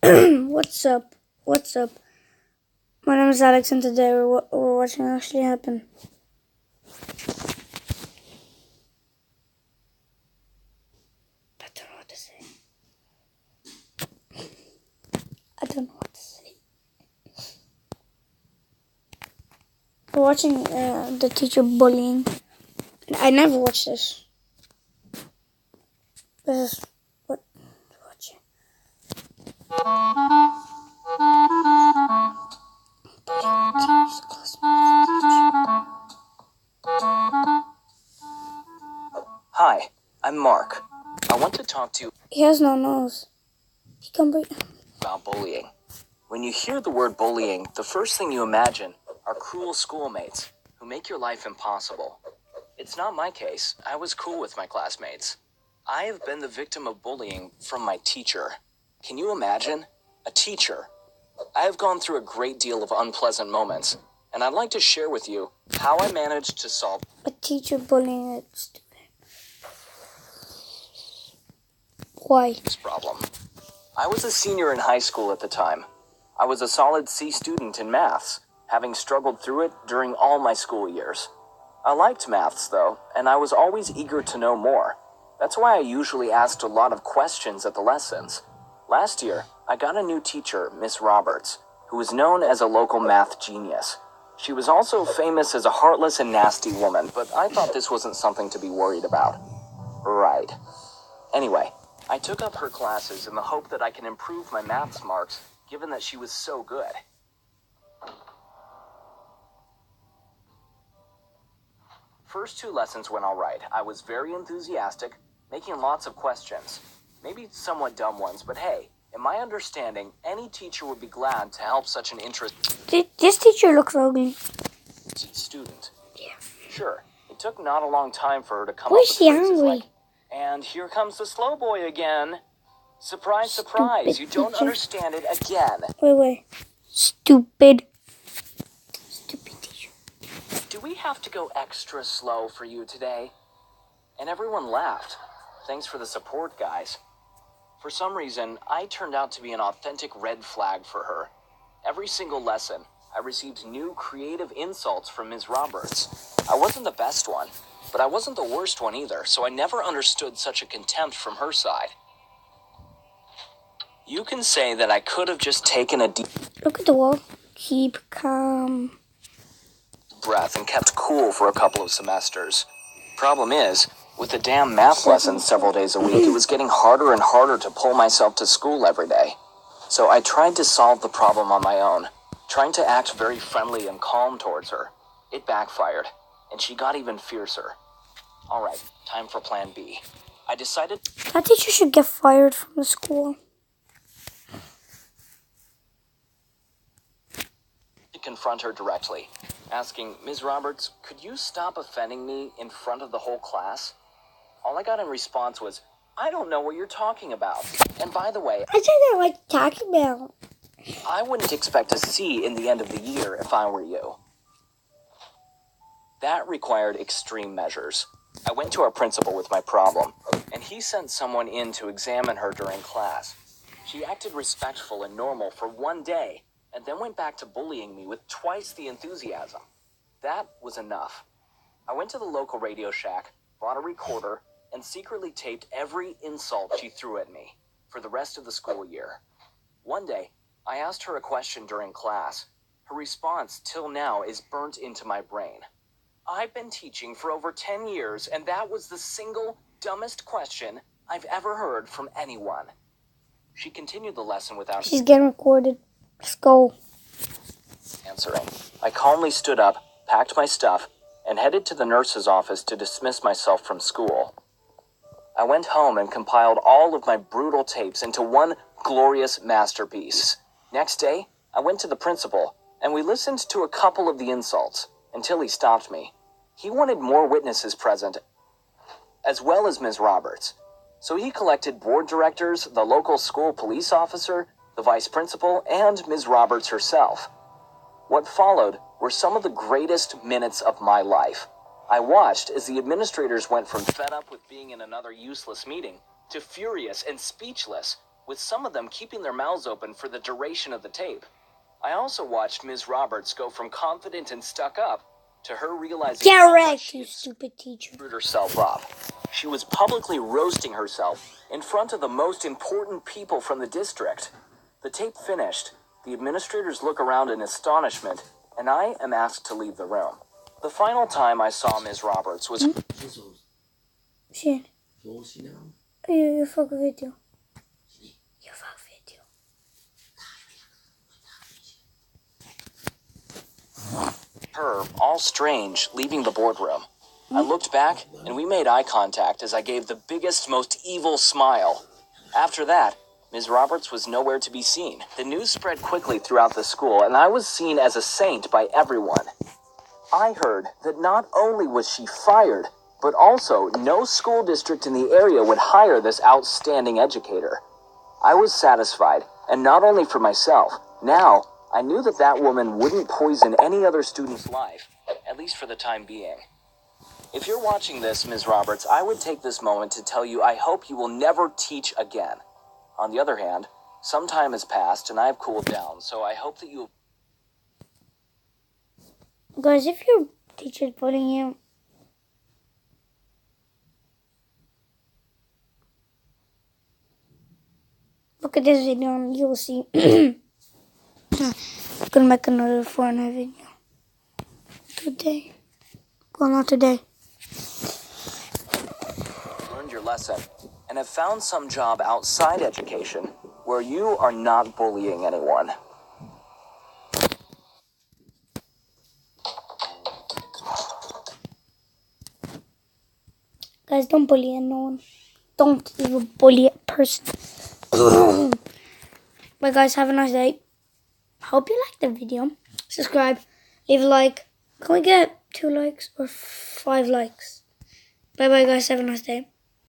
What's up? What's up? My name is Alex, and today we're watching actually happen. I don't know what to say. I don't know what to say. We're watching the teacher bullying. I never watched this. This is what watching. Hi, I'm Mark. I want to talk to you He has no nose. He can breathe. about bullying. When you hear the word bullying, the first thing you imagine are cruel schoolmates who make your life impossible. It's not my case. I was cool with my classmates. I have been the victim of bullying from my teacher. Can you imagine? A teacher. I have gone through a great deal of unpleasant moments, and I'd like to share with you how I managed to solve A teacher bullying a student. Why? this problem. I was a senior in high school at the time. I was a solid C student in maths, having struggled through it during all my school years. I liked maths, though, and I was always eager to know more. That's why I usually asked a lot of questions at the lessons. Last year, I got a new teacher, Miss Roberts, who was known as a local math genius. She was also famous as a heartless and nasty woman, but I thought this wasn't something to be worried about. Right. Anyway, I took up her classes in the hope that I can improve my maths marks, given that she was so good. First two lessons went all right. I was very enthusiastic, making lots of questions. Maybe somewhat dumb ones, but hey, in my understanding, any teacher would be glad to help such an interested This teacher looks ugly. student. Yeah. Sure, it took not a long time for her to come Why up is with she phrases angry? like, "And here comes the slow boy again. Surprise, surprise, you don't teacher. understand it again." Wait. Stupid teacher. "Do we have to go extra slow for you today?" And everyone laughed. Thanks for the support, guys. For some reason, I turned out to be an authentic red flag for her. Every single lesson, I received new creative insults from Ms. Roberts. I wasn't the best one, but I wasn't the worst one either, so I never understood such a contempt from her side. You can say that I could have just taken a deep Look at the wall. Keep calm. breath and kept cool for a couple of semesters. Problem is, with the damn math lessons several days a week, it was getting harder and harder to pull myself to school every day. So I tried to solve the problem on my own, trying to act very friendly and calm towards her. It backfired, and she got even fiercer. All right, time for plan B. I decided That teacher should get fired from the school. to confront her directly, asking, "Ms. Roberts, could you stop offending me in front of the whole class?" All I got in response was, "I don't know what you're talking about. And by the way, I don't know what you're talking about. I wouldn't expect a C in the end of the year if I were you." That required extreme measures. I went to our principal with my problem, and he sent someone in to examine her during class. She acted respectful and normal for one day, and then went back to bullying me with twice the enthusiasm. That was enough. I went to the local Radio Shack, bought a recorder, and secretly taped every insult she threw at me for the rest of the school year. One day, I asked her a question during class. Her response till now is burnt into my brain. "I've been teaching for over 10 years, and that was the single dumbest question I've ever heard from anyone." She continued the lesson without She's getting recorded. Let's go. answering. I calmly stood up, packed my stuff, and headed to the nurse's office to dismiss myself from school. I went home and compiled all of my brutal tapes into one glorious masterpiece. Next day, I went to the principal, and we listened to a couple of the insults, until he stopped me. He wanted more witnesses present, as well as Ms. Roberts. So he collected board directors, the local school police officer, the vice principal, and Ms. Roberts herself. What followed were some of the greatest minutes of my life. I watched as the administrators went from fed up with being in another useless meeting to furious and speechless with some of them keeping their mouths open for the duration of the tape. I also watched Ms. Roberts go from confident and stuck up to her realizing Get how much wrecked, she you had stupid teacher. screwed herself up. She was publicly roasting herself in front of the most important people from the district. The tape finished. The administrators look around in astonishment, and I am asked to leave the room. The final time I saw Ms. Roberts was Shit. You fuck video. You fuck video. her, all strange, leaving the boardroom. I looked back, and we made eye contact as I gave the biggest, most evil smile. After that, Ms. Roberts was nowhere to be seen. The news spread quickly throughout the school, and I was seen as a saint by everyone. I heard that not only was she fired, but also no school district in the area would hire this outstanding educator. I was satisfied, and not only for myself. Now, I knew that that woman wouldn't poison any other student's life, at least for the time being. If you're watching this, Ms. Roberts, I would take this moment to tell you I hope you will never teach again. On the other hand, some time has passed and I have cooled down, so I hope that you... Guys, if your teacher's bullying you, look at this video and you will see. I'm gonna make another Fortnite video today. Well, not today. learned your lesson and have found some job outside education where you are not bullying anyone. Guys, don't bully anyone. Don't even bully a person. Bye guys, have a nice day. Hope you liked the video. Subscribe, leave a like. Can we get 2 likes or 5 likes? Bye bye guys, have a nice day.